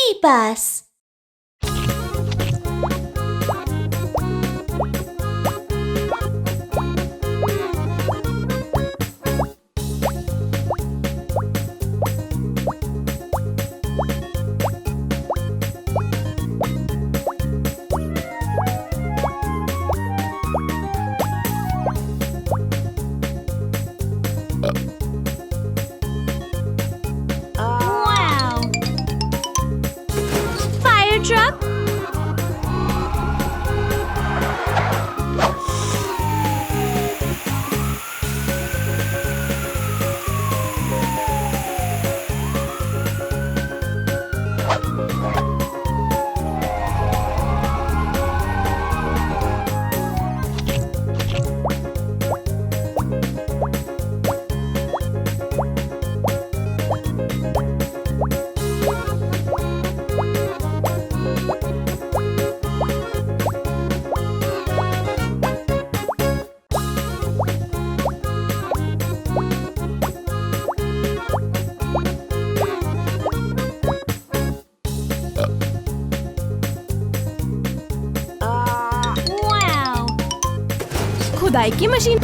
यही पास। Fire truck. खुदाई की मशीन।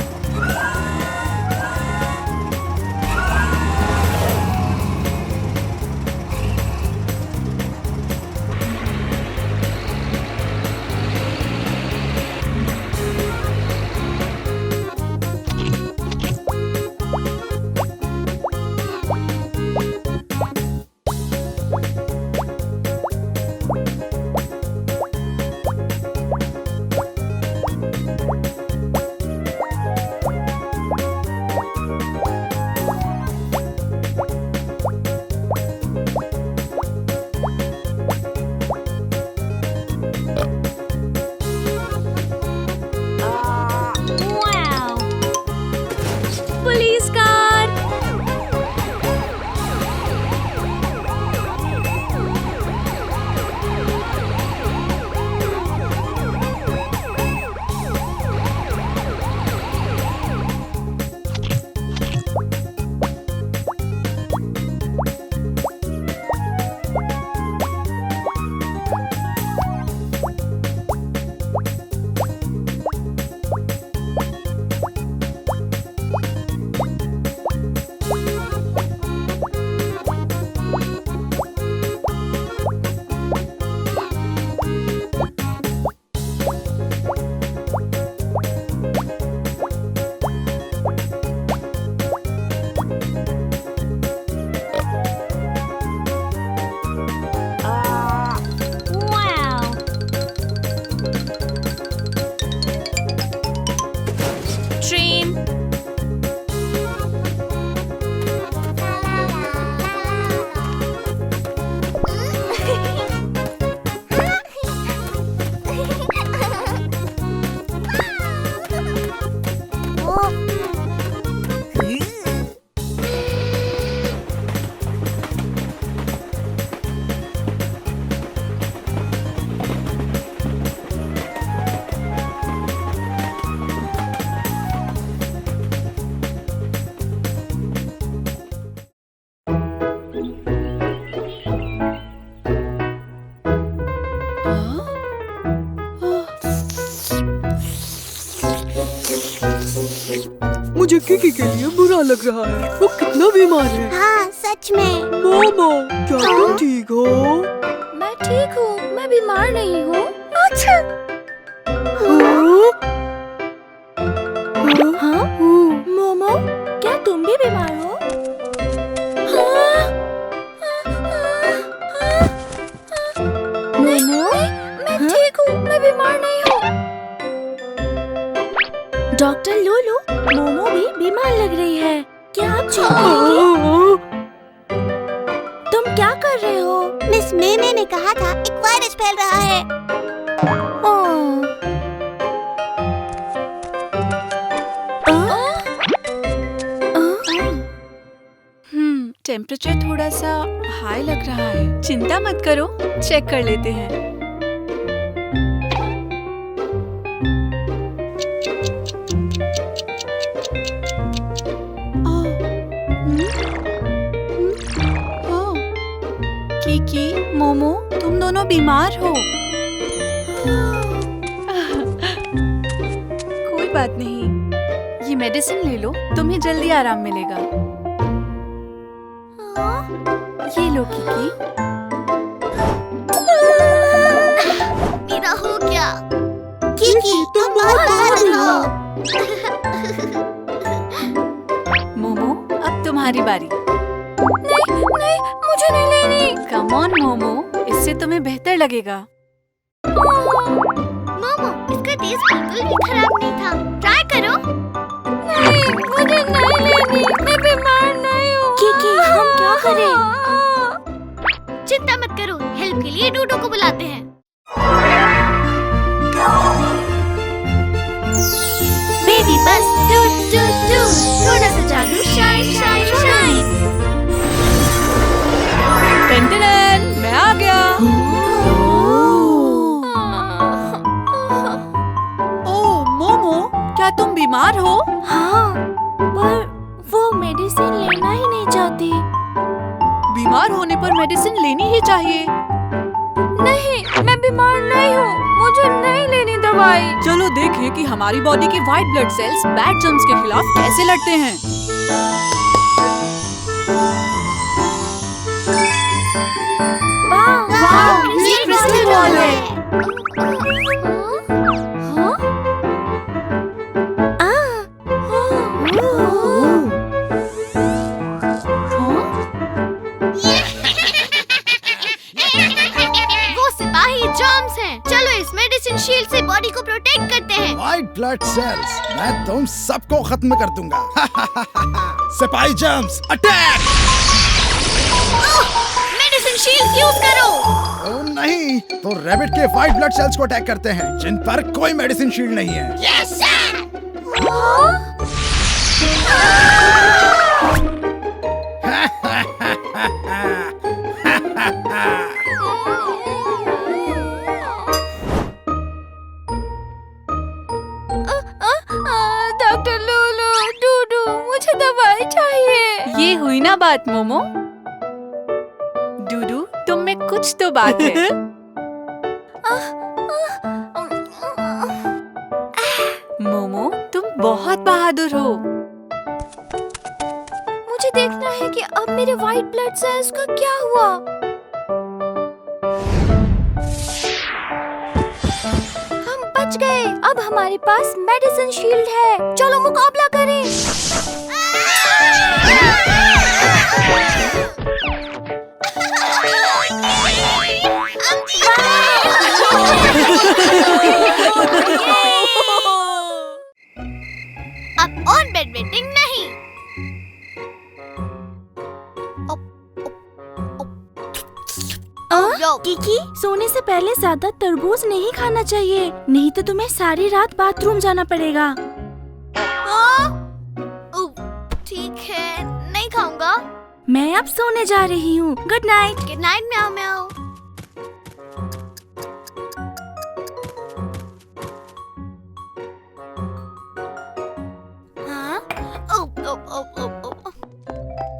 Police car. ट्रेन। मुझे किकी के लिए बुरा लग रहा है। वो कितना बीमार है। हाँ सच में। मोमो, क्या तुम ठीक हो? मैं ठीक हूँ, मैं बीमार नहीं हूँ। अच्छा। हाँ? मोमो, क्या तुम भी बीमार हो? मोमो, मैं ठीक हूँ, मैं बीमार नहीं हूँ। डॉक्टर लोलो, मोमो भी बीमार लग रही है। क्या आप ठीक होंगी? तुम क्या कर रहे हो? मिस मेने ने कहा था एक वायरस फैल रहा है। टेम्परेचर थोड़ा सा हाई लग रहा है। चिंता मत करो, चेक कर लेते हैं। कीकी, मोमो, तुम दोनों बीमार हो। कोई बात नहीं, ये मेडिसिन ले लो, तुम्हें जल्दी आराम मिलेगा। ये लो कीकी। मेरा हो गया। कीकी, तुम बहुत बहादुर हो। मोमो, अब तुम्हारी बारी। नहीं, नहीं, मुझे नहीं लेनी। कम ऑन मोमो, इससे तुम्हें बेहतर लगेगा। मोमो, इसका टेस्ट बिल्कुल भी खराब नहीं था। ट्राई करो। नहीं, मुझे नहीं लेनी। मैं बीमार नहीं हूँ। कीकी, हम क्या करें? चिंता मत करो, हेल्प के लिए डूडू को बुलाते हैं। बेबी बस डू डू डू, थोड़ा सा जादू, शाइन शाइन शाइन। टेंटेन, मैं आ गया। ओह मोमो, क्या तुम बीमार हो? हाँ, पर वो मेडिसिन लेना ही नहीं चाहती। बीमार होने पर मेडिसिन लेनी ही चाहिए। नहीं, मैं बीमार नहीं हूँ, मुझे नहीं लेनी दवाई। चलो देखें कि हमारी बॉडी के white blood cells bad germs के खिलाफ कैसे लड़ते हैं। वाह, ये क्रिस्टल बॉल है। वो सिपाही जर्म्स हैं। चलो इस मेडिसिन शील्ड से बॉडी को प्रोटेक्ट करते हैं। व्हाइट ब्लड सेल्स, मैं तुम सबको खत्म कर दूंगा। सिपाही germs attack! Medicine shield use करो। ओ नहीं, तो रैबिट के व्हाइट ब्लड सेल्स को अटैक करते हैं जिन पर कोई मेडिसिन शील्ड नहीं है। Yes sir. डॉक्टर लूलू, डूडू, मुझे दवाई चाहिए। ये हुई ना बात मोमो। डूडू, तुम में कुछ तो बात है। मोमो, तुम बहुत बहादुर हो। मुझे देखना है कि अब मेरे व्हाइट ब्लड सेल्स का क्या हुआ। हम बच गए। अब हमारे पास मेडिसिन शील्ड है। चलो मुकाबला करें। अब ऑन बेड वेटिंग नहीं। कीकी, सोने से पहले ज्यादा तरबूज नहीं खाना चाहिए, नहीं तो तुम्हें सारी रात बाथरूम जाना पड़ेगा। ठीक है, नहीं खाऊंगा। मैं अब सोने जा रही हूँ। Good night. गुड नाइट म्याऊ म्याऊ। हाँ?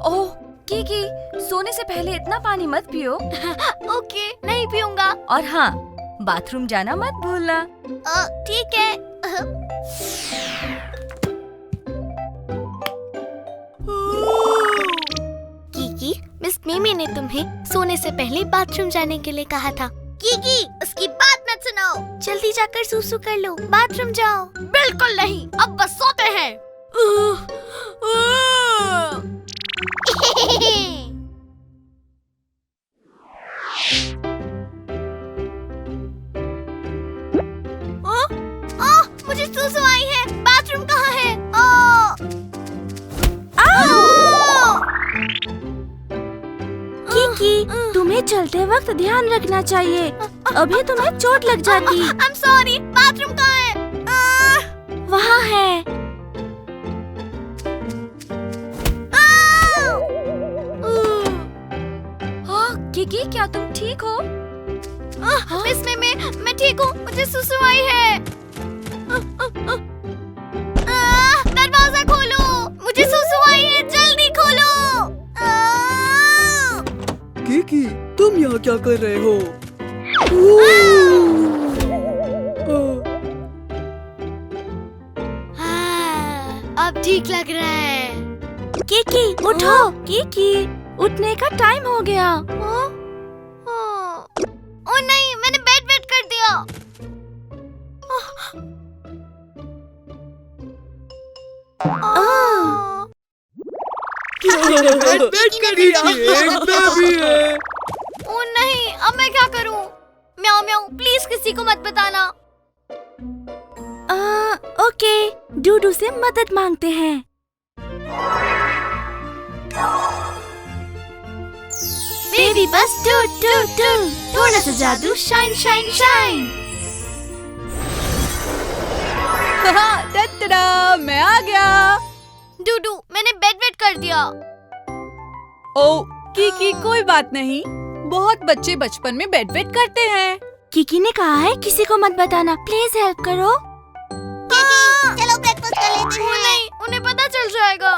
ओह कीकी, सोने से पहले इतना पानी मत पियो। ओके, नहीं पीऊंगा। और हाँ, बाथरूम जाना मत भूलना। ठीक है। कीकी, मिस मिमी ने तुम्हें सोने से पहले बाथरूम जाने के लिए कहा था। कीकी, उसकी बात मत सुनो। जल्दी जाकर सूसू कर लो, बाथरूम जाओ। बिल्कुल नहीं, अब बस सोते हैं। मुझे सूसू आई है। बाथरूम कहाँ है? कीकी, तुम्हें चलते वक्त ध्यान रखना चाहिए, अभी तुम्हें चोट लग जाती। I'm sorry, बाथरूम कहाँ है? वहाँ है। कीकी, क्या तुम ठीक हो? मिस मिमी, मैं ठीक हूँ। मुझे सुसु आई है। दरवाजा खोलो, मुझे सुसु आई है। जल्दी खोलो। किकी, तुम यहाँ क्या कर रहे हो? अब ठीक लग रहा है। किकी उठो। किकी उठने का टाइम हो गया। ओ नहीं, मैंने बेड वेट कर दिया। बेड करिए, एक बेबी है। ओ नहीं, अब मैं क्या करूं? म्याऊ म्याऊ, प्लीज किसी को मत बताना। ओके, डूडू से मदद मांगते हैं। बेबी बस टूट टूट टूट, थोड़ा सा जादू शाइन शाइन शाइन। टटड़ा, मैं आ गया। डूडू, मैंने बेड वेट कर दिया। ओ किकी, कोई बात नहीं, बहुत बच्चे बचपन में बेड वेट करते हैं। किकी ने कहा है किसी को मत बताना। प्लीज हेल्प करो। चलो ब्रेकफास्ट कर लेते हैं। नहीं, उन्हें पता चल जाएगा।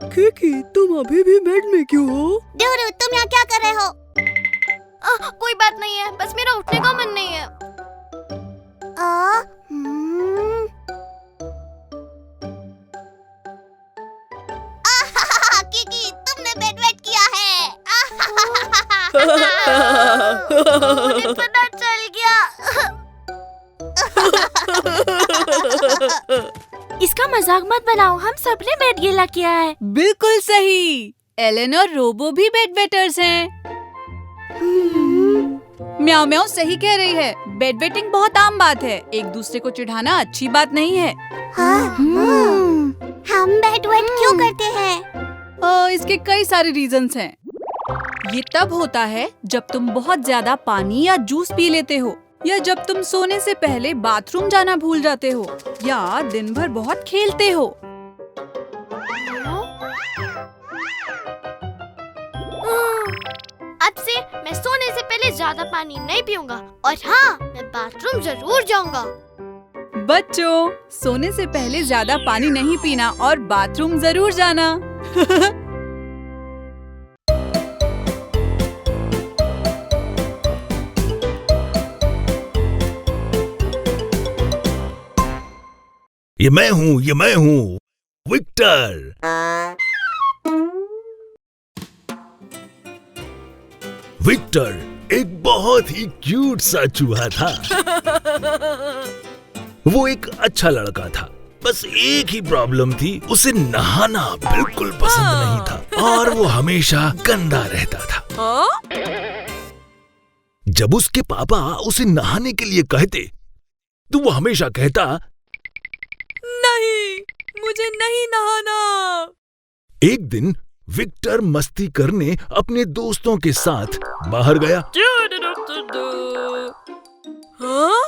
किकी, तुम अभी भी बेड में क्यों हो? डूडू, तुम यहाँ क्या कर रहे हो? कोई बात नहीं है, बस मेरा उठने का मन नहीं है। किकी, तुमने बेड वेट किया है। मुझे पता चल गया। इसका मजाक मत बनाओ, हम सबने बेड गीला किया है। बिल्कुल सही, एलन और रोबो भी बेड वेटर्स हैं। म्याऊ म्याऊ सही कह रही है, बेड वेटिंग बहुत आम बात है। एक दूसरे को चिढ़ाना अच्छी बात नहीं है। हम बेड वेट क्यों करते हैं? इसके कई सारे रीजंस हैं। ये तब होता है जब तुम बहुत ज्यादा पानी या जूस पी लेते हो, या जब तुम सोने से पहले बाथरूम जाना भूल जाते हो, या दिन भर बहुत खेलते हो। अब से मैं सोने से पहले ज्यादा पानी नहीं पीऊंगा, और हाँ, मैं बाथरूम जरूर जाऊंगा। बच्चों, सोने से पहले ज्यादा पानी नहीं पीना और बाथरूम जरूर जाना। ये मैं हूँ विक्टर। विक्टर एक बहुत ही क्यूट सा चूहा था। वो एक अच्छा लड़का था, बस एक ही प्रॉब्लम थी, उसे नहाना बिल्कुल पसंद नहीं था और वो हमेशा गंदा रहता था। जब उसके पापा उसे नहाने के लिए कहते तो वो हमेशा कहता, नहीं, मुझे नहीं नहाना। एक दिन विक्टर मस्ती करने अपने दोस्तों के साथ बाहर गया। हाँ?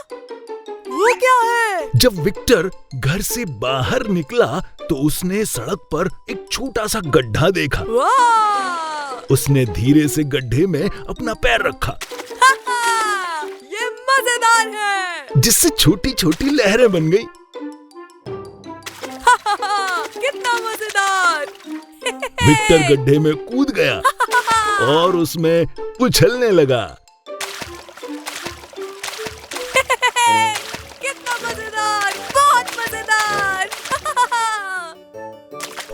वो क्या है? जब विक्टर घर से बाहर निकला तो उसने सड़क पर एक छोटा सा गड्ढा देखा। वाह! उसने धीरे से गड्ढे में अपना पैर रखा। ये मजेदार है। जिससे छोटी छोटी लहरें बन गई। कितना मजेदार। विक्टर गड्ढे में कूद गया और उसमें उछलने लगा। कितना मजेदार, बहुत मजेदार।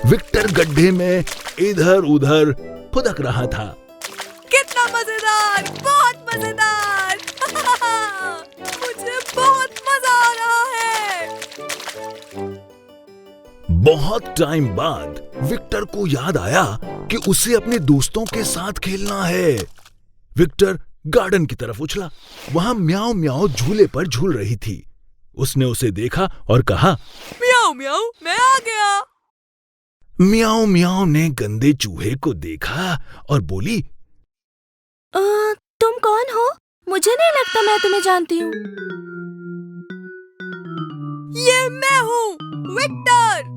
विक्टर गड्ढे में इधर उधर फुदक रहा था। कितना मजेदार, बहुत मजेदार। मुझे बहुत मजा आ रहा है। बहुत टाइम बाद विक्टर को याद आया कि उसे अपने दोस्तों के साथ खेलना है। विक्टर गार्डन की तरफ उछला। वहां म्याऊ म्याऊ झूले पर झूल रही थी। उसने उसे देखा और कहा, म्याऊ म्याऊ, मैं आ गया। म्याऊ म्याऊ ने गंदे चूहे को देखा और बोली, तुम कौन हो? मुझे नहीं लगता मैं तुम्हें जानती हूँ। ये मैं हूँ, विक्टर।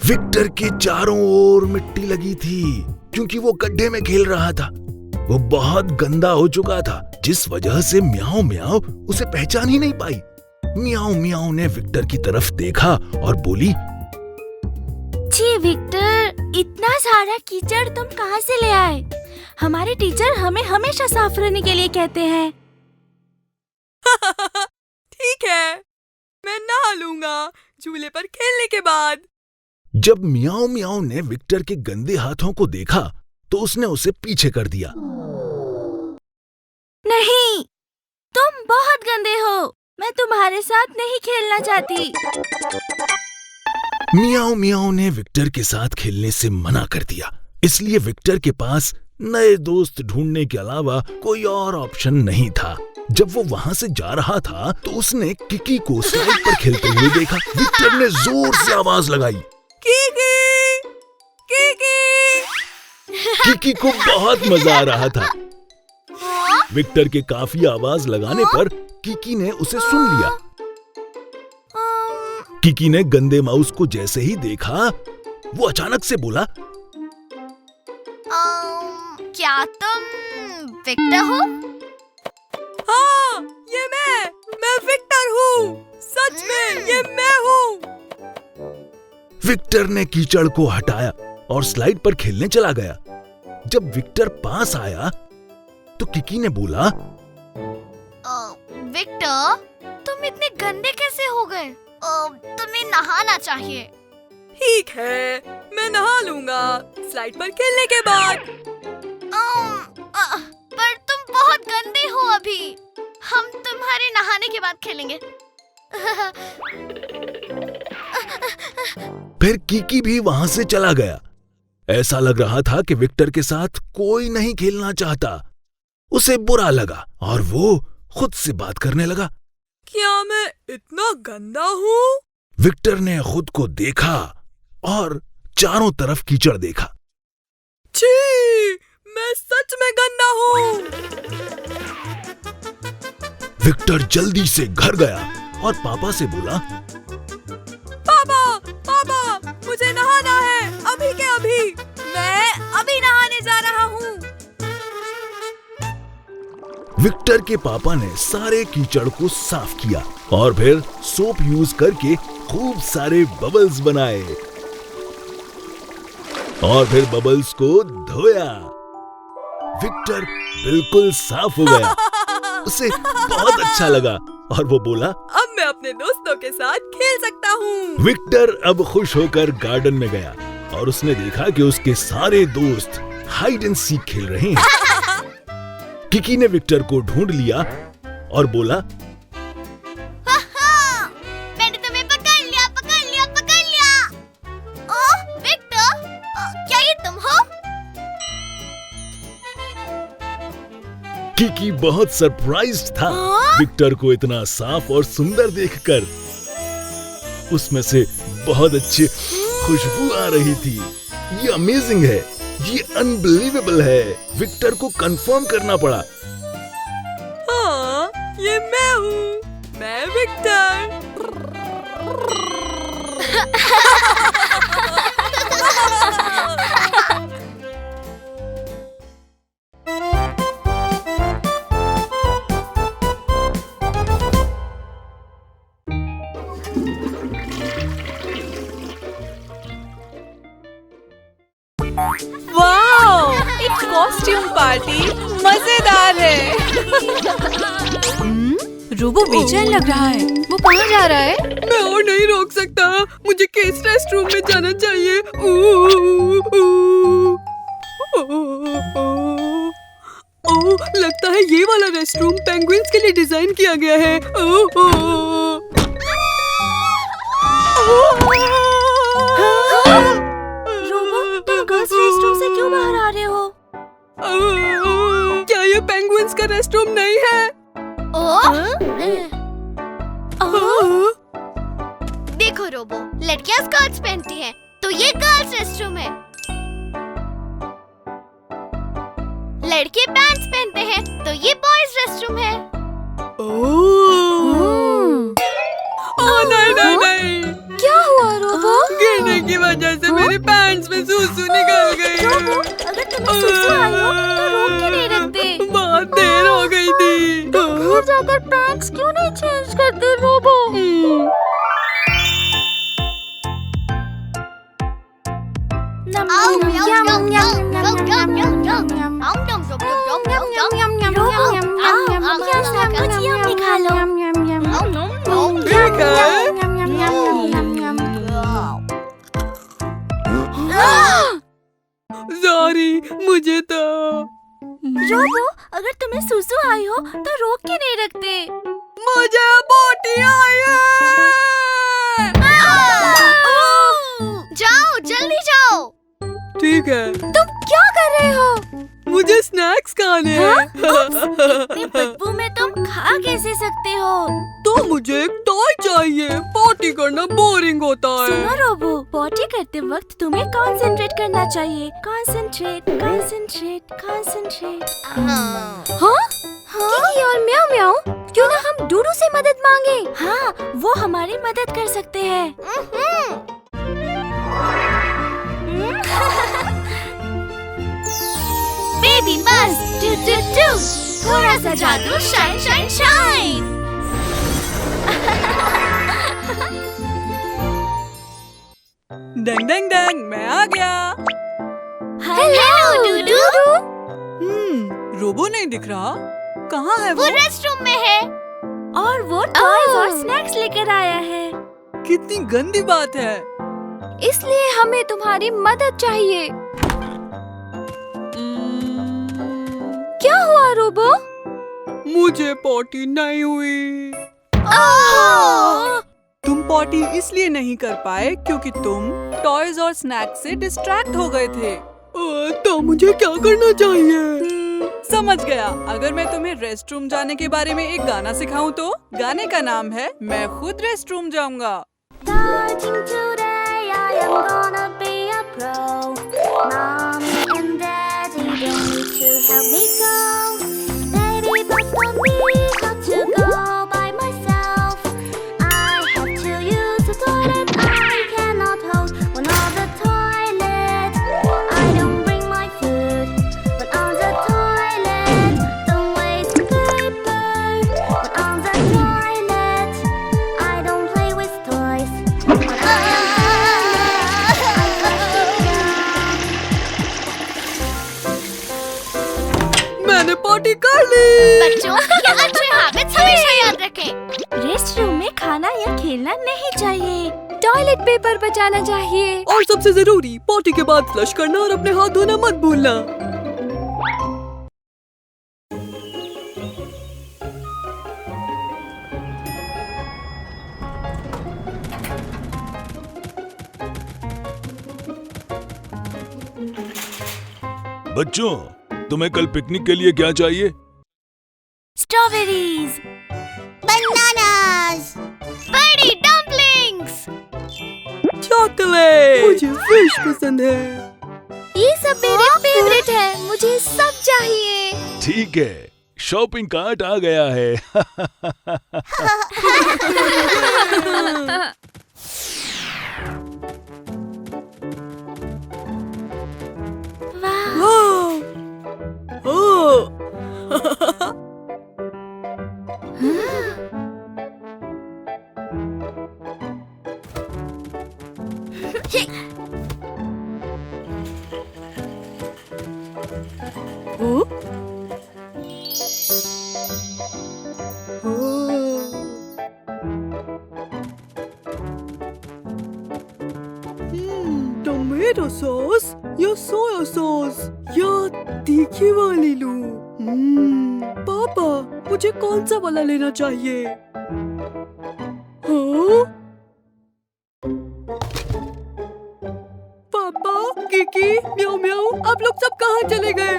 विक्टर के चारों ओर मिट्टी लगी थी क्योंकि वो गड्ढे में खेल रहा था। वो बहुत गंदा हो चुका था, जिस वजह से म्याऊ म्याऊ उसे पहचान ही नहीं पाई। म्याऊ म्याऊ ने विक्टर की तरफ देखा और बोली, छी विक्टर, इतना सारा कीचड़ तुम कहाँ से ले आए? हमारे टीचर हमें हमेशा साफ रहने के लिए कहते हैं। ठीक है, मैं नहा लूंगा झूले पर खेलने के बाद। जब मियाओ मियाओ ने विक्टर के गंदे हाथों को देखा तो उसने उसे पीछे कर दिया। नहीं, तुम बहुत गंदे हो। मैं तुम्हारे साथ नहीं खेलना चाहती। मियाओ मियाओ ने विक्टर के साथ खेलने से मना कर दिया। इसलिए विक्टर के पास नए दोस्त ढूंढने के अलावा कोई और ऑप्शन नहीं था। जब वो वहाँ से जा रहा था तो उसने किकी को स्लाइड पर खेलते हुए देखा। विक्टर ने जोर से आवाज लगाई, किकी, किकी। किकी को बहुत मजा आ रहा था। विक्टर के काफी आवाज लगाने पर किकी ने उसे सुन लिया। किकी ने गंदे माउस को जैसे ही देखा वो अचानक से बोला, क्या तुम विक्टर हो? हाँ, ये मैं विक्टर हूँ। सच में ये मैं हूँ। विक्टर ने कीचड़ को हटाया और स्लाइड पर खेलने चला गया। जब विक्टर पास आया तो किकी ने बोला, विक्टर, तुम इतने गंदे कैसे हो गए? तुम्हें नहाना चाहिए। ठीक है, मैं नहा लूंगा स्लाइड पर खेलने के बाद। पर तुम बहुत गंदे हो अभी। हम तुम्हारे नहाने के बाद खेलेंगे। फिर किकी भी वहां से चला गया। ऐसा लग रहा था कि विक्टर के साथ कोई नहीं खेलना चाहता। उसे बुरा लगा और वो खुद से बात करने लगा। क्या मैं इतना गंदा हूँ? विक्टर ने खुद को देखा और चारों तरफ कीचड़ देखा। छी, मैं सच में गंदा हूँ। विक्टर जल्दी से घर गया और पापा से बोला, पापा, पापा, मुझे नहाना है अभी के अभी। मैं अभी नहाने जा रहा हूँ। विक्टर के पापा ने सारे कीचड़ को साफ किया और फिर सोप यूज करके खूब सारे बबल्स बनाए और फिर बबल्स को धोया। विक्टर बिल्कुल साफ हो गया। उसे बहुत अच्छा लगा और वो बोला, अब मैं अपने दोस्तों के साथ खेल सकता हूँ। विक्टर अब खुश होकर गार्डन में गया और उसने देखा कि उसके सारे दोस्त हाइड एंड सीक खेल रहे हैं। किकी ने विक्टर को ढूंढ लिया और बोला, मैंने तुम्हें पकड़ लिया, पकड़ लिया, पकड़ लिया। ओह विक्टर, क्या ये तुम हो? किकी बहुत सरप्राइज्ड था विक्टर को इतना साफ और सुंदर देखकर। उसमें से बहुत अच्छी खुशबू आ रही थी। ये अमेजिंग है, ये अनबिलीवेबल है। विक्टर को कंफर्म करना पड़ा। हाँ, ये मैं हूँ, मैं विक्टर। वाओ, एक कॉस्ट्यूम पार्टी मजेदार है। रोबो बेचैन लग रहा है। वो कहाँ जा रहा है? मैं और नहीं रोक सकता। मुझे किस रेस्टरूम में जाना चाहिए? लगता है ये वाला रेस्टरूम पेंगुइन्स के लिए डिजाइन किया गया है। गर्ल्स रेस्टरूम से क्यों बाहर आ रहे हो? क्या ये पेंगुइन्स का रेस्टरूम नहीं है? देखो रोबो, लड़कियां स्कर्ट्स पहनती हैं, तो ये गर्ल्स रेस्टरूम है। लड़के पैंट्स पहनते हैं, तो ये बॉयज रेस्टरूम है। नहीं नहीं नहीं, क्या हुआ रोबो? गिरने की वजह से मेरे पैंट्स में सूसू निकल गई। अगर तुम्हें सुसु आई हो तो रोक के नहीं रखते। बहुत देर हो गई थी। घर जाकर पैंट्स क्यों नहीं चेंज करते रोबो? कुछ यम्मी खा लो। ठीक है। सॉरी, मुझे तो रोबो, अगर तुम्हें सुसु आई हो तो रोक के नहीं रखते। मुझे पोटी आई है। जाओ, जल्दी जाओ। ठीक है, तुम क्या कर रहे हो? मुझे स्नैक्स खाने हैं। इतनी बदबू में तुम खा कैसे सकते हो? तो मुझे एक टॉय चाहिए, पार्टी करना बोरिंग होता है। सुनो रोबो, पॉटी करते वक्त तुम्हें कंसंट्रेट करना चाहिए। Concentrate, concentrate, concentrate. हाँ? किकी और म्याऊ म्याऊ, क्यों ना हम डूडू से मदद मांगे? हाँ, वो हमारी मदद कर सकते हैं। बेबी बस, टू टू टू, थोड़ा सा जादू, शाइन शाइन शाइन। डंग डंग डंग, मैं आ गया। हेलो डूडू। रोबो नहीं दिख रहा। कहाँ है वो वो? रेस्टरूम में है। और वो टॉयज और स्नैक्स लेकर आया है। कितनी गंदी बात है। इसलिए हमें तुम्हारी मदद चाहिए। क्या हुआ रोबो? मुझे पोटी नहीं हुई। तुम पॉटी इसलिए नहीं कर पाए क्योंकि तुम टॉयज और स्नैक्स से डिस्ट्रैक्ट हो गए थे। तो मुझे क्या करना चाहिए? समझ गया। अगर मैं तुम्हें रेस्ट रूम जाने के बारे में एक गाना सिखाऊं तो? गाने का नाम है मैं खुद रेस्ट रूम जाऊंगा। Starting today, I am gonna be a pro. Mommy and Daddy don't need to help me go. Daddy bus for me, got to go by myself. I have to use the toilet, I cannot hold one on the toilet. I don't bring my food when on the toilet. Don't waste paper when on the toilet. I don't play with toys. मैंने potty कर ली। बच्चों, ये अच्छे habits हमेशा याद रखें। Rest room में खाना या खेलना नहीं चाहिए। टॉयलेट पेपर बचाना चाहिए। और सबसे जरूरी, पॉटी के बाद फ्लश करना और अपने हाथ धोना मत भूलना। बच्चों, तुम्हें कल पिकनिक के लिए क्या चाहिए? स्ट्रॉबेरीज, बनानास, बड़ी डम्पलिंग्स। चॉकलेट। मुझे फिश पसंद है। ये सब मेरे फेवरेट है। मुझे सब चाहिए। ठीक है, शॉपिंग कार्ट आ गया है। टोमेटो सॉस या सोया सॉस या तीखी वाली लूं? पापा, मुझे कौन सा वाला लेना चाहिए? हाँ? पापा, किकी, म्याऊ म्याऊ, आप लोग सब कहाँ चले गए?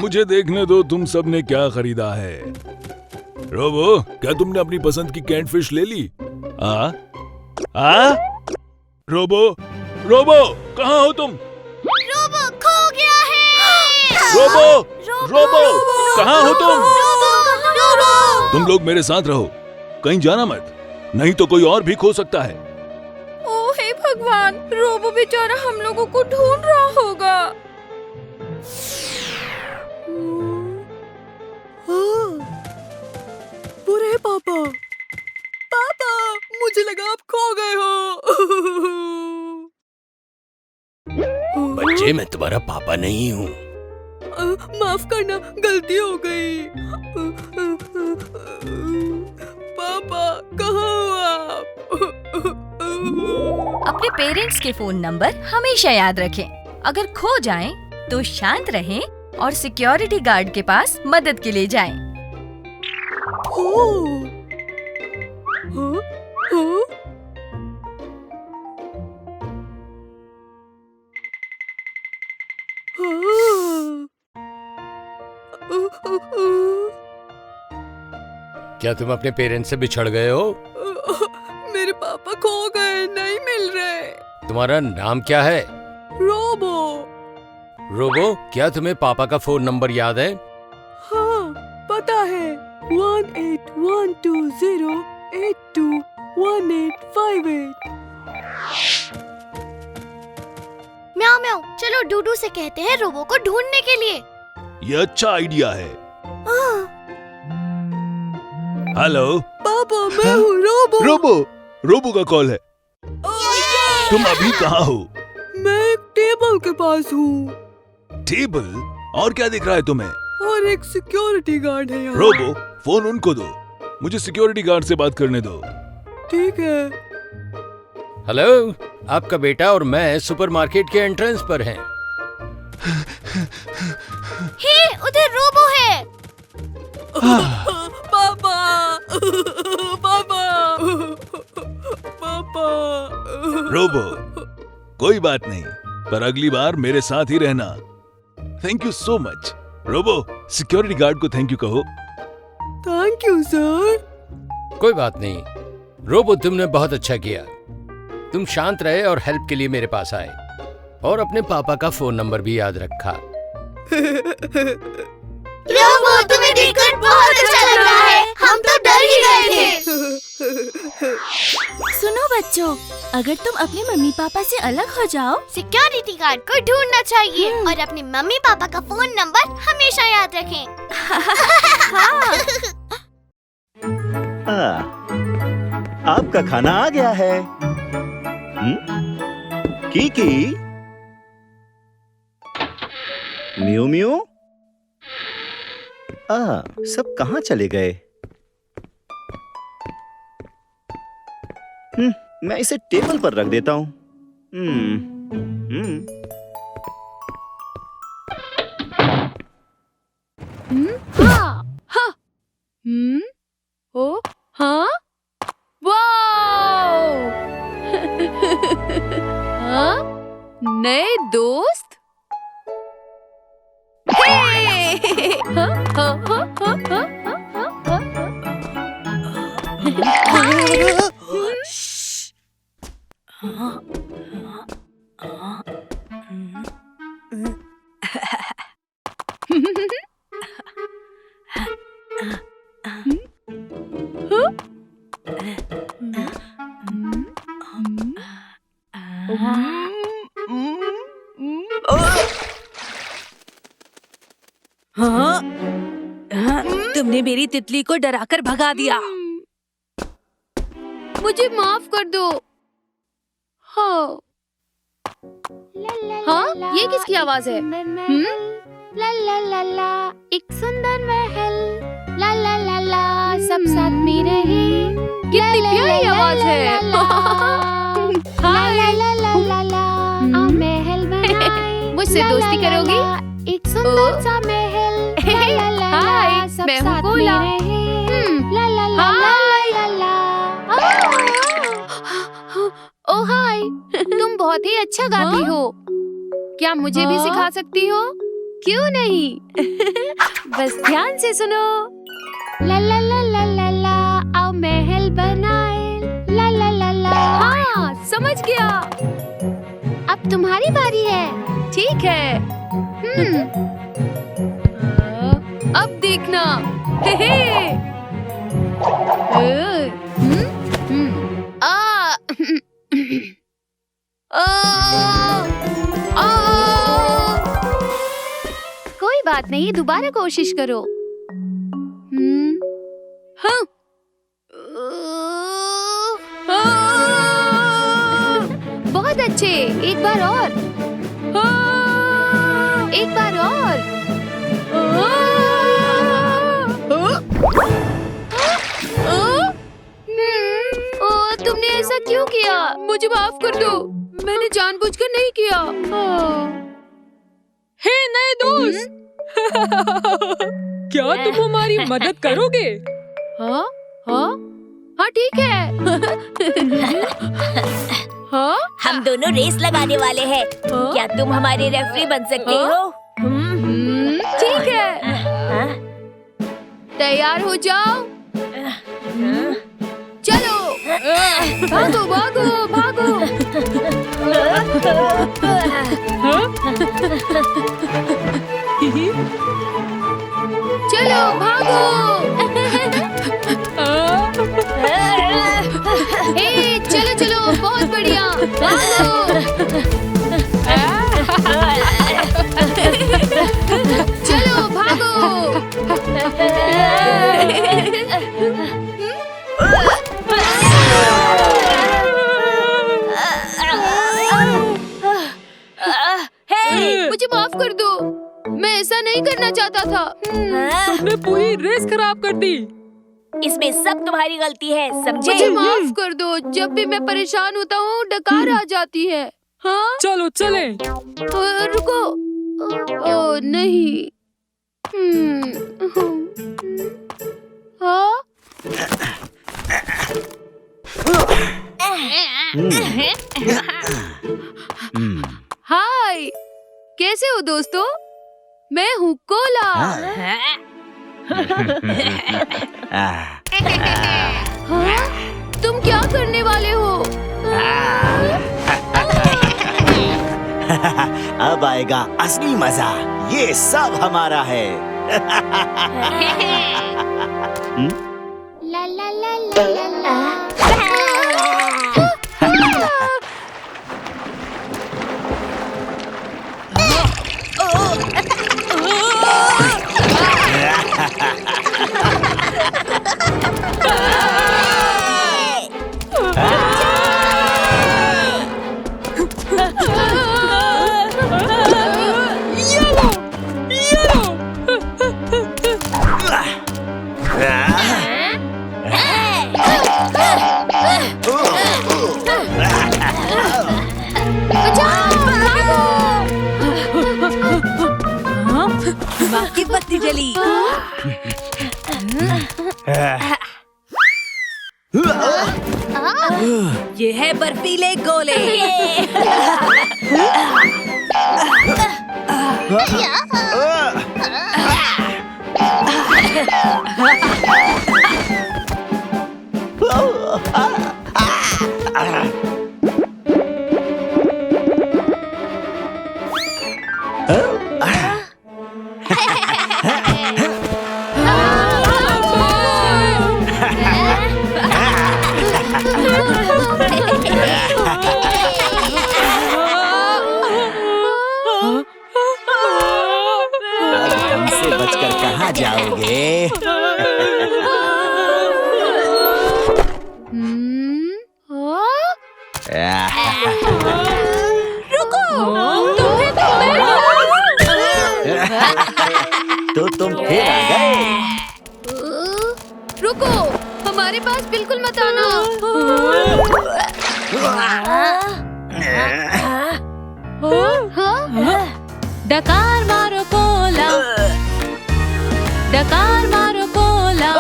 मुझे देखने दो तुम सब ने क्या खरीदा है। रोबो, क्या तुमने अपनी पसंद की कैंट फिश ले ली? रोबो, रोबो, कहाँ हो तुम? रोबो खो गया है। रोबो, रोबो, कहाँ हो तुम? रोबो। तुम लोग मेरे साथ रहो, कहीं जाना मत, नहीं तो कोई और भी खो सकता है। ओह हे भगवान, रोबो बेचारा हम लोगों को ढूंढ रहा होगा। बुरे पापा, पापा, मुझे लगा आप खो गए हो। बच्चे, मैं तुम्हारा पापा नहीं हूँ। माफ करना, गलती हो गई। पापा, कहाँ हो आप? अपने पेरेंट्स के फोन नंबर हमेशा याद रखें। अगर खो जाएं, तो शांत रहें और सिक्योरिटी गार्ड के पास मदद के लिए जाएं। क्या तुम अपने पेरेंट्स से बिछड़ गए हो? मेरे पापा खो गए, नहीं मिल रहे। तुम्हारा नाम क्या है? रोबो। रोबो, क्या तुम्हें पापा का फोन नंबर याद है? हाँ, पता है। 1812082185 म्याऊ म्याऊ, चलो डूडू से कहते हैं रोबो को ढूंढने के लिए। ये अच्छा आइडिया है। हेलो पापा, मैं हूँ रोबो। रोबो। रोबो का कॉल है। तुम अभी कहाँ हो? मैं एक टेबल के पास हूँ टेबल? और क्या दिख रहा है तुम्हें? और एक सिक्योरिटी गार्ड है यहाँ। रोबो, फोन उनको दो, मुझे सिक्योरिटी गार्ड से बात करने दो। ठीक है। हेलो, आपका बेटा और मैं सुपरमार्केट के एंट्रेंस पर हैं। हे, उधर रोबो है। पापा, पापा, पापा। रोबो, कोई बात नहीं, पर अगली बार मेरे साथ ही रहना। Thank you so much. Robo, security guard को थैंक यू कहो। Thank you sir. कोई बात नहीं रोबो, तुमने बहुत अच्छा किया। तुम शांत रहे और हेल्प के लिए मेरे पास आए, और अपने पापा का फोन नंबर भी याद रखा। रोबो, तुम्हें देखकर बहुत अच्छा लग रहा है। हम तो डर ही गए थे। सुनो बच्चों, अगर तुम अपने मम्मी पापा से अलग हो जाओ, सिक्योरिटी गार्ड को ढूंढना चाहिए और अपने मम्मी पापा का फोन नंबर हमेशा याद रखें। आपका खाना आ गया है। कीकी, म्यू म्यू, सब कहाँ चले गए? मैं इसे टेबल पर रख देता हूँ। ओ, हाँ, वाओ! हाँ? नए दोस्त? हे! हाँ, हाँ, हाँ, हाँ, हाँ, हाँ, हाँ, हाँ? तुमने मेरी तितली को डराकर भगा दिया। मुझे माफ कर दो। हाँ, हाँ? ये किसकी आवाज है? ला ला ला ला, एक सुंदर महल। ला ला ला ला, सब साथ में रहे। कितनी प्यारी आवाज है। ला ला ला ला ला ला, आओ महल बनाए। मुझसे दोस्ती करोगी? एक सुंदर सा महल। ला ला ला ला, सब मैं हूँ साथ में गोला। रहे। ला ला ला ला ला। ओ हाय, तुम बहुत ही अच्छा गाती हो। क्या मुझे भी सिखा सकती हो? क्यों नहीं? बस ध्यान से सुनो। ला ला ला ला ला ला, आओ महल बनाए। ला ला ला ला। हाँ, समझ गया। अब तुम्हारी बारी है। ठीक है। अब देखना। हे हे। आ। कोई बात नहीं, दोबारा कोशिश करो। हाँ। एक बार और। एक बार और। तुमने ऐसा क्यों किया? मुझे माफ कर दो, मैंने जानबूझकर नहीं किया। हे नए दोस्त, क्या तुम हमारी मदद करोगे? हाँ हाँ हाँ ठीक है। हाँ हम दोनों रेस लगाने वाले हैं। क्या तुम हमारे रेफरी बन सकते हो? ठीक है, तैयार हो जाओ। चलो भागो भागो भागो। चलो भागो। ए, चलो चलो, बहुत बढ़िया, भागो। चलो भागो। मुझे माफ कर दो, मैं ऐसा नहीं करना चाहता था। तुमने पूरी रेस खराब कर दी। इसमें सब तुम्हारी गलती है, समझे? मुझे माफ कर दो, जब भी मैं परेशान होता हूँ डकार आ जाती है। हाँ चलो चले। रुको। ओ नहीं। हाँ हाय, कैसे हो दोस्तों? मैं हूँ कोला। हाँ? तुम क्या करने वाले हो? अब आएगा असली मजा, ये सब हमारा है। ला ला ला ला ला ला। बाकी बत्ती जली। ये है बर्फीले गोले। हमसे बचकर कहाँ जाओगे? रुको, तो तुम फिर आ गए। रुको, हमारे पास बिल्कुल मत आना। डकार मारो कोला, डकार मारो कोला।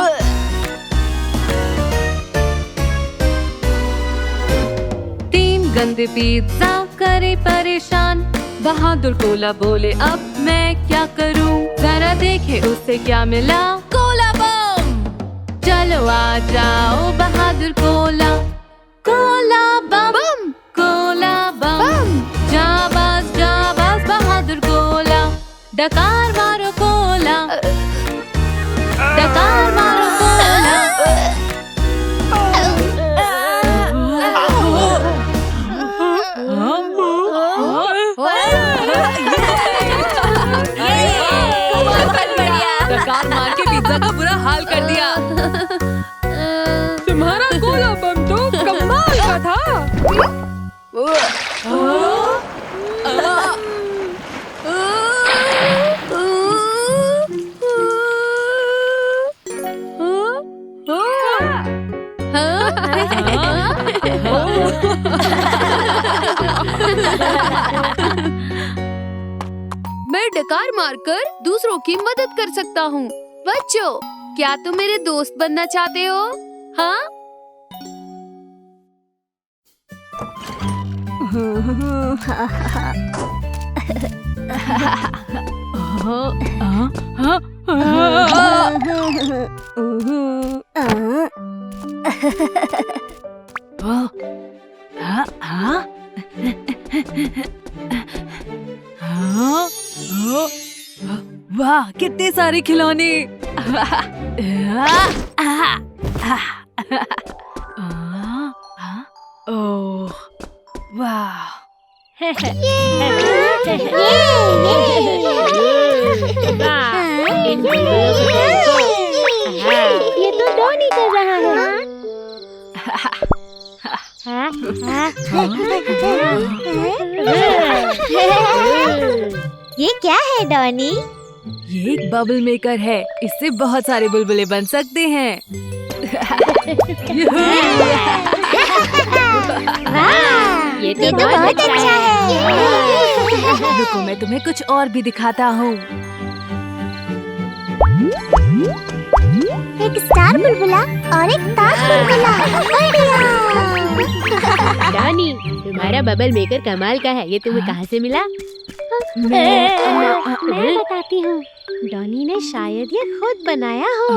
तीन गंदे पिज्जा करे परेशान। बहादुर कोला बोले अब मैं क्या करूं? जरा देखे उसे क्या मिला। कोला बम। चलो आ जाओ बहादुर कोला। कोला बम, कोला बम। जाबाज जाबाज बहादुर कोला। डकार मारो कोला, डकार मारो कोला। डकार मार के पिज्जा का बुरा हाल कर दिया। तुम्हारा कोला बम तो कमाल का था। मैं डकार मारकर दूसरों की मदद कर सकता हूँ। बच्चों, क्या तुम मेरे दोस्त बनना चाहते हो? हाँ? वाह, कितने सारे खिलौने। ओह, वाह। ये तो डॉनी कर रहा है। ये क्या है डॉनी? ये एक बबल मेकर है। इससे बहुत सारे बुलबुले बन सकते हैं। ये तो बहुत अच्छा है। रुको, मैं तुम्हें कुछ और भी दिखाता हूँ। एक स्टार बुलबुला और एक ताज बुलबुला। डॉनी, तुम्हारा बबल मेकर कमाल का है। ये तुम्हें कहाँ से मिला? मैं बताती हूँ। डॉनी ने शायद ये खुद बनाया हो।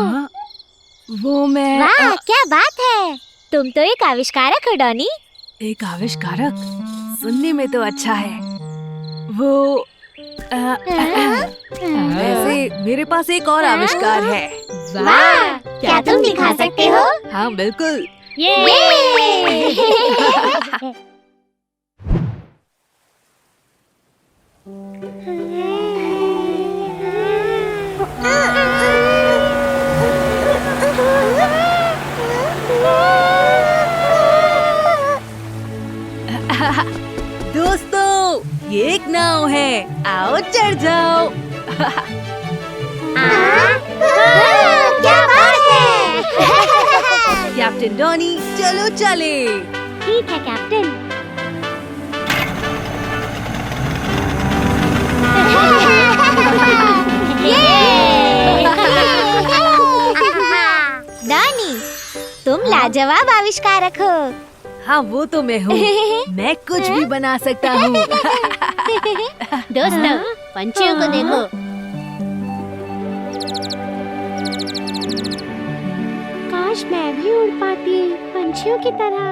वो मैं वाह, क्या बात है। तुम तो एक आविष्कारक हो डॉनी। एक आविष्कारक? सुनने में तो अच्छा है। वो वैसे मेरे पास एक और आविष्कार है। वाह, क्या तुम दिखा सकते हो? हाँ, बिल्कुल। दोस्तों, ये एक नाव है। आओ चढ़ जाओ। क्या बात है। कैप्टन डॉनी, चलो चले। ठीक है कैप्टन। डॉनी, तुम लाजवाब आविष्कारक हो। हाँ, वो तो मैं हूँ। मैं कुछ भी बना सकता हूँ। दोस्तों, पंछियों को देखो। काश मैं भी उड़ पाती पंछियों की तरह।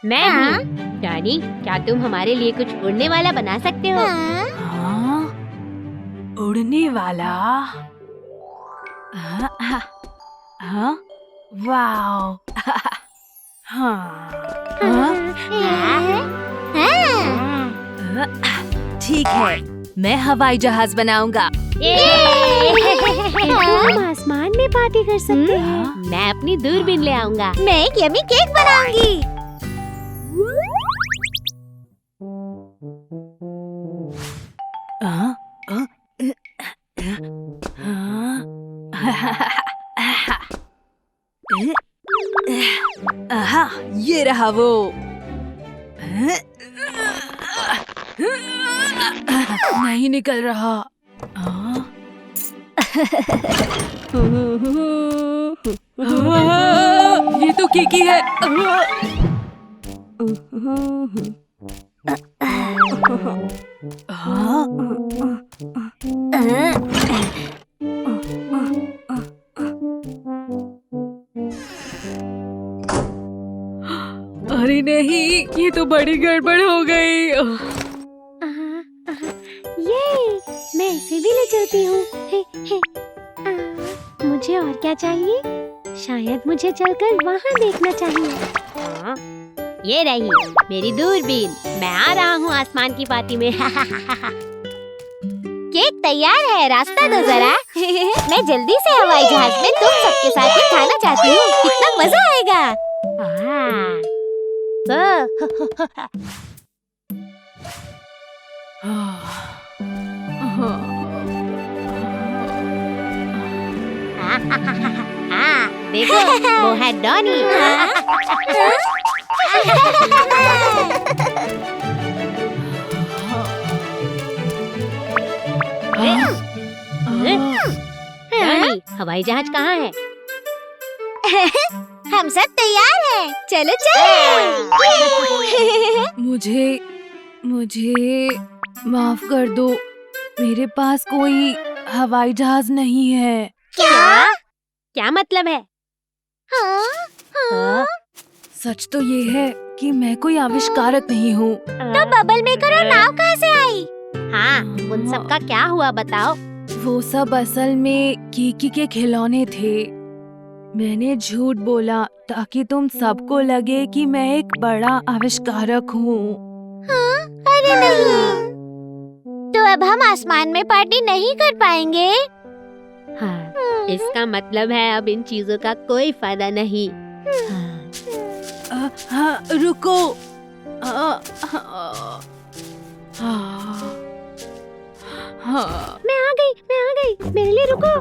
मैं भी। डॉनी, क्या तुम हमारे लिए कुछ उड़ने वाला बना सकते हो? हाँ, उड़ने वाला। हाँ, वाओ। हाँ, ठीक है, मैं हवाई जहाज बनाऊंगा। तुम आसमान में पार्टी कर सकते हैं। मैं अपनी दूरबीन ले आऊंगा। मैं एक यम्मी केक बनाऊंगी। ये रहा वो। नहीं निकल रहा। ये तो कीकी है। अरे नहीं, ये तो बड़ी गड़बड़ हो गई। ये मैं इसे भी ले चलती हूँ। मुझे और क्या चाहिए? शायद मुझे चलकर वहाँ देखना चाहिए। ये रही मेरी दूरबीन। मैं आ रहा हूँ आसमान की पार्टी में। केक तैयार है, रास्ता दो जरा। मैं जल्दी से हवाई जहाज में तुम सबके साथ ही खाना चाहती हूँ। कितना मजा आएगा। देखो वो है डॉनी। डॉनी, हवाई जहाज कहाँ है? हम सब तैयार हैं। चलो चलो। मुझे माफ कर दो, मेरे पास कोई हवाई जहाज नहीं है। क्या मतलब है? सच तो ये है कि मैं कोई आविष्कारक नहीं हूँ। तो बबल मेकर और नाव कहाँ से आई? हाँ, उन सब का क्या हुआ बताओ? वो सब असल में कीकी के खिलौने थे। मैंने झूठ बोला ताकि तुम सबको लगे कि मैं एक बड़ा आविष्कारक हूँ। अरे नहीं, तो अब हम आसमान में पार्टी नहीं कर पाएंगे। हाँ, इसका मतलब है अब इन चीजों का कोई फायदा नहीं। हाँ, रुको। मैं आ गई, मेरे लिए रुको।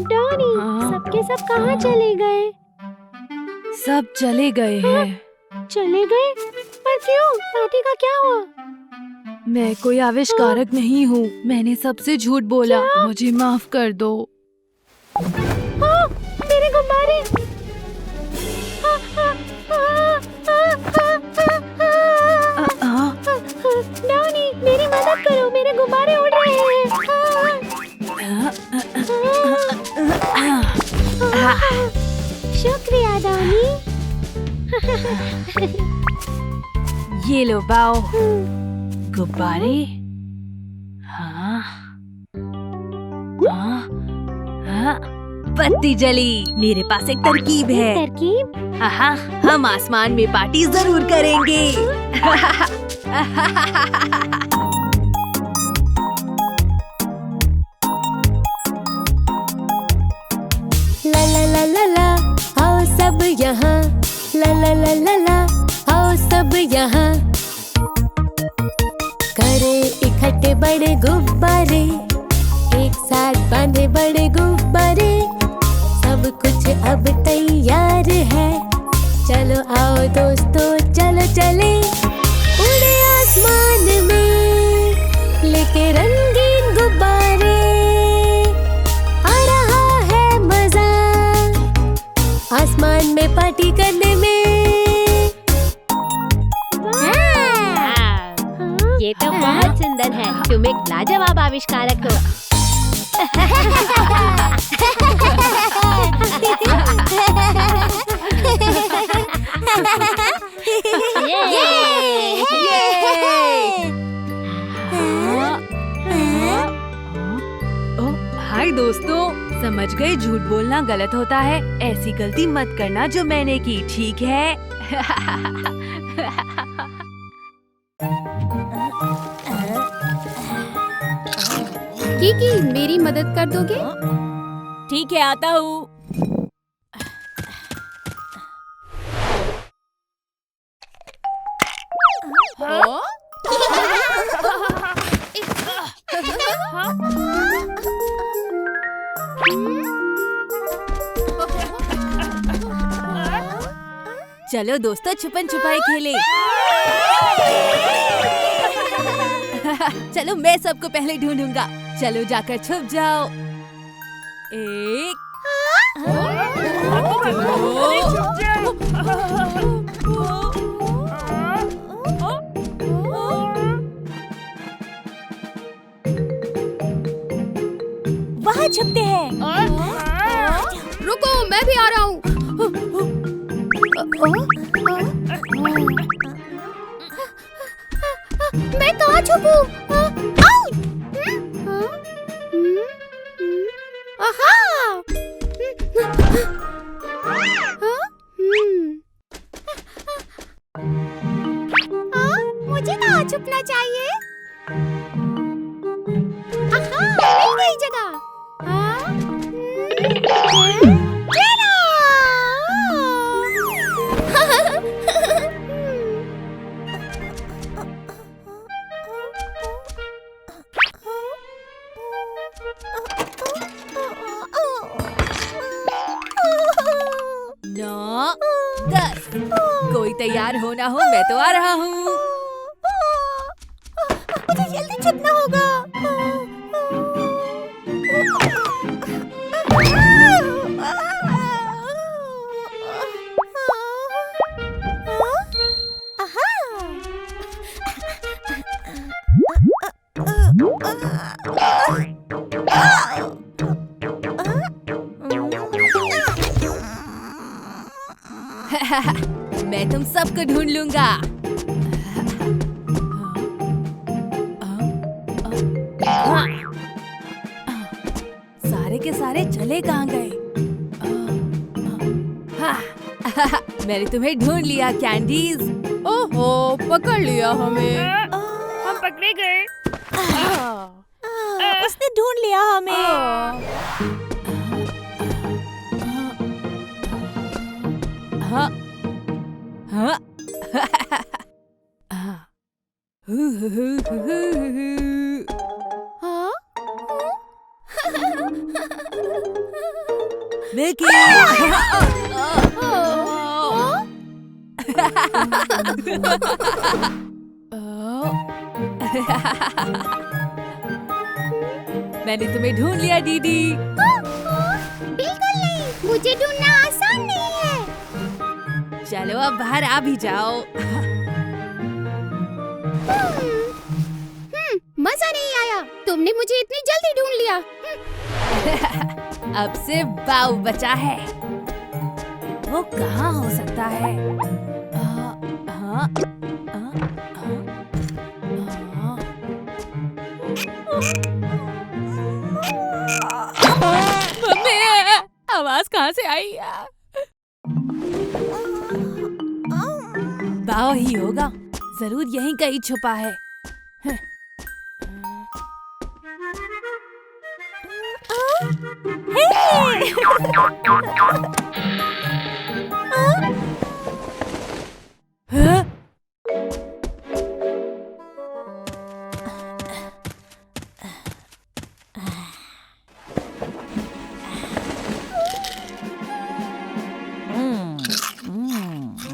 डॉनी, सबके सब कहाँ चले गए? सब चले गए हैं। चले गए? पर क्यों? पार्टी का क्या हुआ? मैं कोई आविष्कारक नहीं हूँ, मैंने सबसे झूठ बोला। मुझे माफ कर दो। मेरे गुब्बारे! डॉनी, मेरी मदद करो, मेरे गुब्बारे उड़ रहे हैं। शुक्रिया डॉनी। ये लो पाओ गुब्बारे। हाँ, हाँ, हाँ, बत्ती जली। मेरे पास एक तरकीब है। तरकीब? हाँ, हम आसमान में पार्टी जरूर करेंगे। ला ला ला ला ला, आओ सब यहाँ। ला ला ला ला ला, आओ सब यहाँ। करे इकट्ठे बड़े गुब्बारे, एक साथ बांधे बड़े गुब्बारे। सब कुछ अब तैयार है, चलो आओ दोस्तों, चलो चले। उड़े आसमान में लेके रंगीन गुब्बारे। आ रहा है मजा आसमान में पार्टी करने में। ये तो बहुत सुंदर है। तुम एक लाजवाब आविष्कारक हो। हाय दोस्तों, समझ गए झूठ बोलना गलत होता है। ऐसी गलती मत करना जो मैंने की, ठीक है? कीकी, मेरी मदद कर दोगे? ठीक है, आता हूँ। चलो दोस्तों, छुपन छुपाई खेले। चलो, मैं सबको पहले ढूंढूंगा। चलो जाकर छुप जाओ। एक, वहाँ छुपते हैं। रुको, मैं भी आ रहा हूँ। मैं कहाँ छुपूं? मुझे कहाँ छुपना चाहिए? मिल गई जगह। कोई तैयार हो ना हो, मैं तो आ रहा हूँ। मुझे जल्दी छुपना होगा। मैं तुम सबको ढूंढ लूंगा। सारे के सारे चले कहाँ गए? मैंने तुम्हें ढूंढ लिया कैंडीज। ओहो, पकड़ लिया हमें। हम पकड़े गए। उसने ढूंढ लिया हमें। हाँ हाँ मिकी। मैंने तुम्हें ढूंढ लिया दीदी। बिल्कुल नहीं, मुझे ढूंढना आसान नहीं है। चलो अब बाहर आ भी जाओ। मजा नहीं आया, तुमने मुझे इतनी जल्दी ढूंढ लिया। अब सिर्फ बाऊ बचा है। वो कहाँ हो सकता है? मम्मी, आवाज कहाँ से आई? बाऊ ही होगा, जरूर यहीं कहीं छुपा है।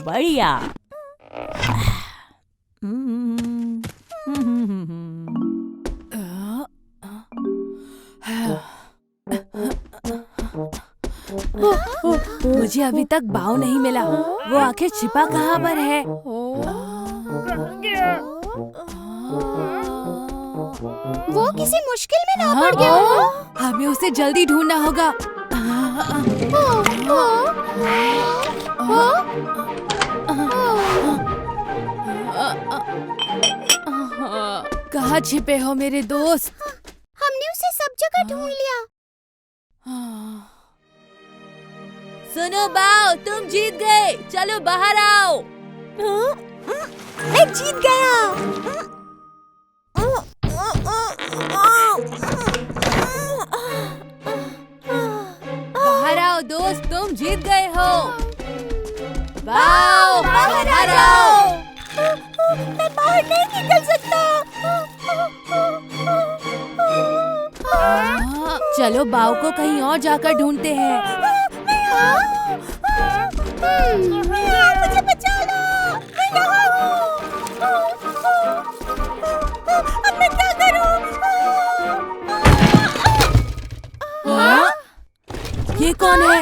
बढ़िया। मुझे अभी तक बाऊ नहीं मिला। वो आखिर छिपा कहाँ पर है? वो किसी मुश्किल में ना पड़ गया हो। हमें उसे जल्दी ढूंढना होगा। कहाँ छिपे हो मेरे दोस्त? हमने उसे सब जगह ढूंढ लिया। सुनो बाऊ, तुम जीत गए। चलो बाहर आओ। मैं जीत गया। बाहर आओ दोस्त, तुम जीत गए हो। बाऊ, बाहर आओ। मैं बाहर नहीं निकल सकता। चलो बाऊ को कहीं और जाकर ढूंढते हैं। मुझे बचा लो, मैं यहाँ हूँ। अब मैं क्या करूँ? ये कौन है?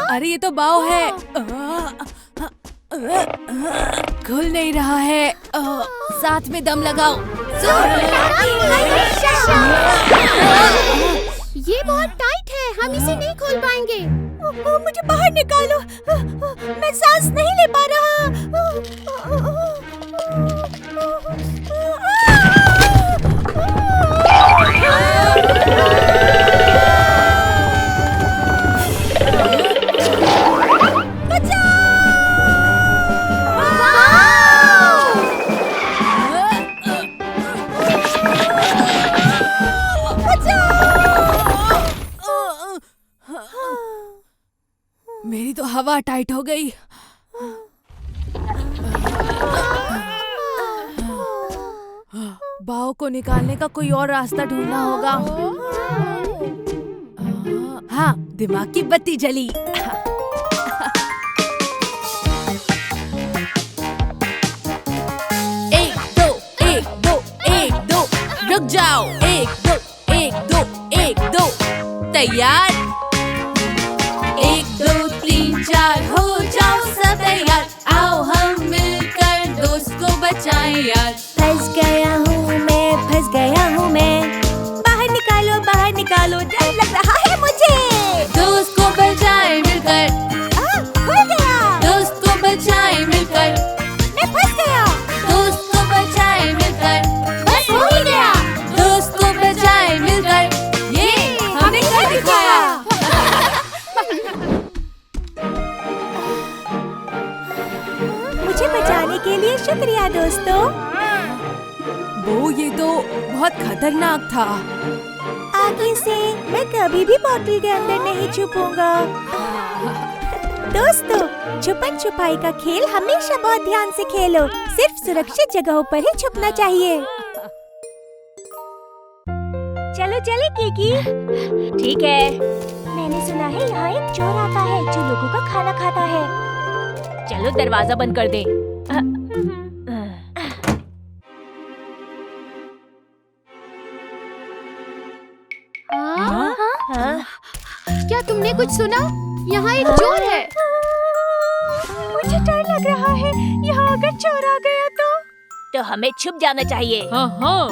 अरे ये तो बाऊ है। खुल नहीं रहा है। साथ में दम लगाओ। ये बहुत टाइट है, हम इसे नहीं खोल पाएंगे। मुझे बाहर निकालो, मैं सांस नहीं ले पा रहा। मेरी तो हवा टाइट हो गई। बाव को निकालने का कोई और रास्ता ढूंढना होगा। हाँ, दिमाग की बत्ती जली। एक दो एक दो एक दो, रुक जाओ। एक दो एक दो एक दो, तैयार। एक दो तीन चार, हो जाओ सब तैयार। आओ हम मिलकर दोस्त को बचाएं यार। फंस गया हूँ मैं, बाहर निकालो, डर लग रहा है मुझे। दोस्त को बचाएं मिलकर, खुल गया। दोस्त को बचाएं मिलकर, मैं फंस गया। दोस्त को बचाएं मिलकर, बस हो ही गया। दोस्त को बचाएं मिलकर, ये हमने कर दिखाया। मुझे बचाने के लिए शुक्रिया दोस्तों। वो ये तो बहुत खतरनाक था। आगे से मैं कभी भी बॉटल के अंदर नहीं छुपूंगा। दोस्तों, छुपन छुपाई का खेल हमेशा बहुत ध्यान से खेलो। सिर्फ सुरक्षित जगहों पर ही छुपना चाहिए। चलो चले कीकी। ठीक है। मैंने सुना है यहाँ एक चोर आता है जो लोगों का खाना खाता है। चलो दरवाजा बंद कर दे। क्या तुमने कुछ सुना? यहाँ एक चोर है। मुझे डर लग रहा है। यहाँ अगर चोर आ गया तो हमें छुप जाना चाहिए। हाँ।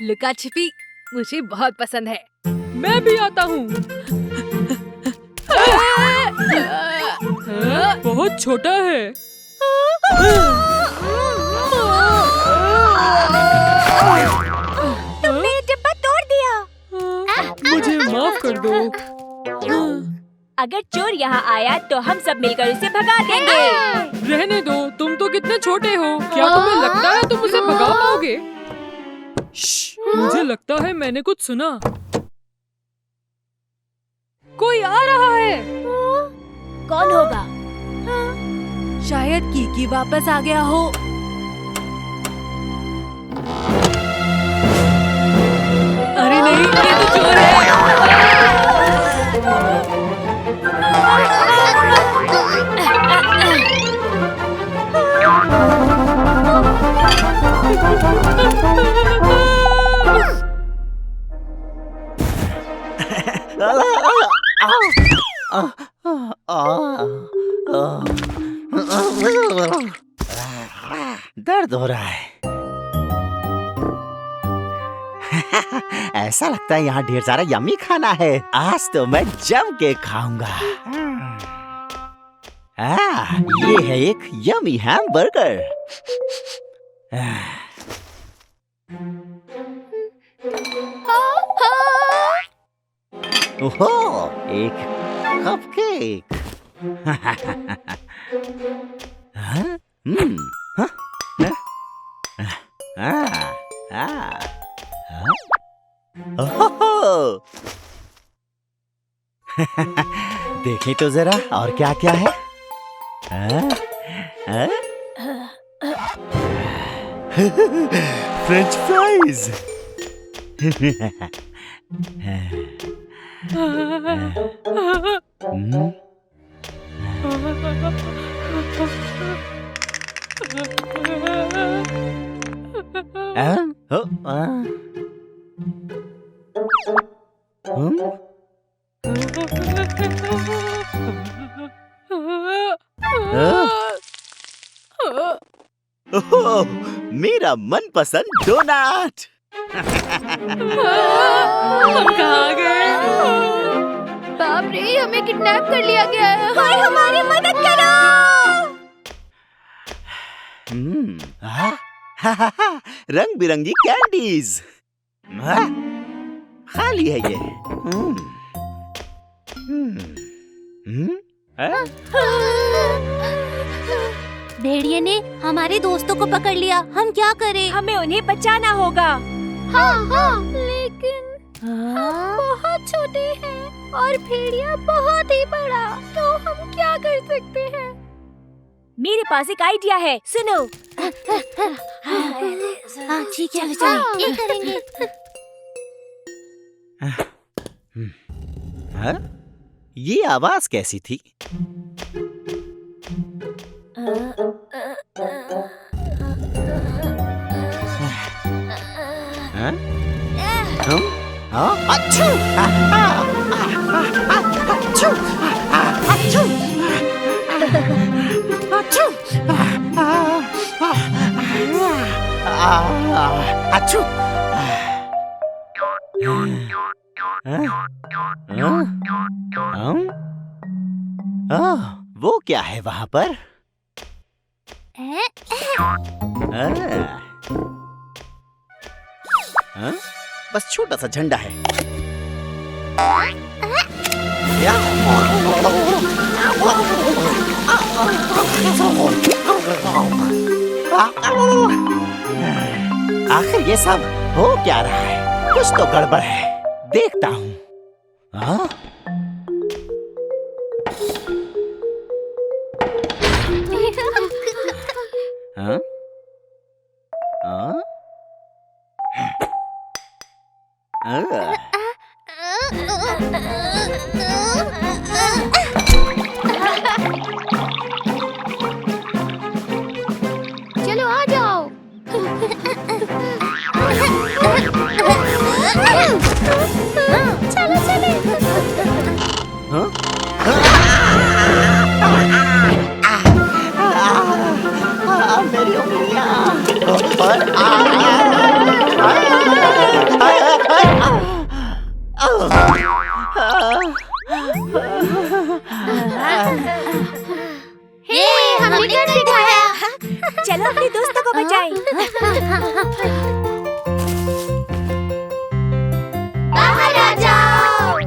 लुका छिपी मुझे बहुत पसंद है। मैं भी आता हूँ। बहुत छोटा है। तुमने ये डिब्बा तोड़ दिया। मुझे माफ कर दो। अगर चोर यहाँ आया तो हम सब मिलकर उसे भगा देंगे। रहने दो, तुम तो कितने छोटे हो। क्या तुम्हें लगता है तुम उसे भगा पाओगे? मुझे लगता है मैंने कुछ सुना। कोई आ रहा है। कौन होगा? शायद कीकी वापस आ गया हो। अरे नहीं, ये तो चोर है। दर्द हो रहा है। ऐसा लगता है यहाँ ढेर सारा यम्मी खाना है। आज तो मैं जम के खाऊंगा। ये है एक यम्मी हैमबर्गर। ओहो, एक कपकेक। देखें तो जरा और क्या क्या है। French fries. ओह, मेरा मनपसंद डोनट। हम कहाँ गए? बाप रे, हमें किडनैप कर लिया गया है। कोई हमारी मदद करो। रंग बिरंगी कैंडीज। खाली है ये। भेड़िए ने हमारे दोस्तों को पकड़ लिया। हम क्या करें? हमें उन्हें बचाना होगा। हाँ, लेकिन हम बहुत छोटे हैं और भेड़िया बहुत ही बड़ा। तो हम क्या कर सकते हैं? मेरे पास एक आइडिया है, सुनो। हाँ ठीक है, ये करेंगे। हाँ? ये आवाज कैसी थी? हाँ? हाँ? अच्छू! अच्छू! अच्छू! अच्छू! अच्छू! वो क्या है वहाँ पर? बस छोटा सा झंडा है। आखिर ये सब हो क्या रहा है? कुछ तो गड़बड़ है, देखता हूँ। हाँ? हाँ? हाँ? चलो आ जाओ। चलो चले। हाँ? मेरी उंगलियां। हे, हमने क्या दिखाया? चलो अपने दोस्तों को बचाएं। बाहर आ जाओ।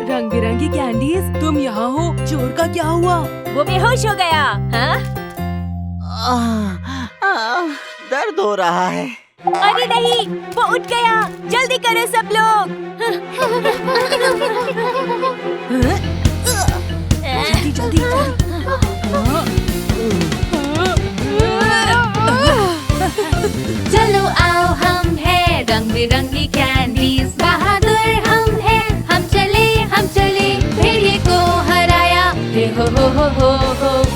रंग बिरंगी कैंडीज, तुम यहाँ हो? चोर का क्या हुआ? वो बेहोश हो गया। हाँ? दर्द हो रहा है। अरे नहीं, वो उठ गया। जल्दी करो सब लोग। जल्दी जल्दी चलो आओ, हम हैं रंग बिरंगी कैंडीज, बहादुर हम हैं। हम चले भेड़िए को हराया। हे हो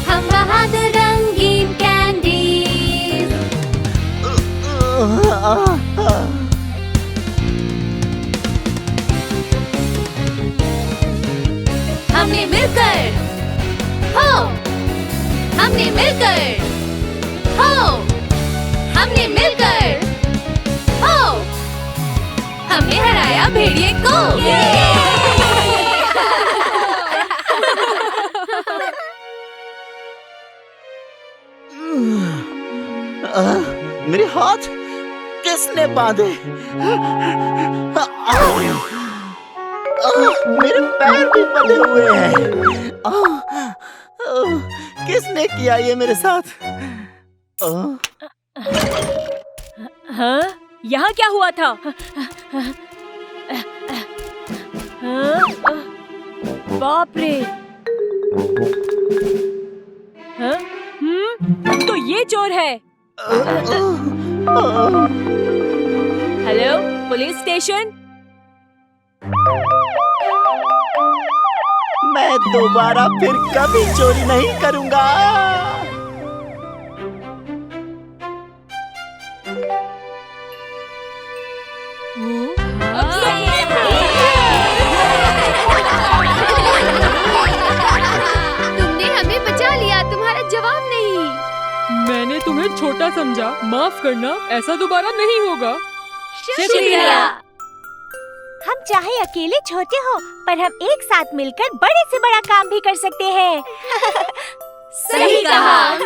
हम बहादुर रंगीन कैंडीज। हमने मिलकर हो, हमने मिलकर हो, हमने मिलकर हो, हमने हराया भेड़िए को। मेरे हाथ किसने बांधे? मेरे पैर भी बंधे हुए हैं। किसने किया ये मेरे साथ? हाँ? यहाँ क्या हुआ था? बाप रे। हाँ? तो ये चोर है। Hello, police station. मैं दोबारा फिर कभी चोरी नहीं करूंगा। तुमने हमें बचा लिया, तुम्हारा जवाब नहीं। मैंने तुम्हें छोटा समझा, माफ करना, ऐसा दोबारा नहीं होगा। शुक्रिया। हम चाहे अकेले छोटे हो, पर हम एक साथ मिलकर बड़े से बड़ा काम भी कर सकते हैं। सही कहा।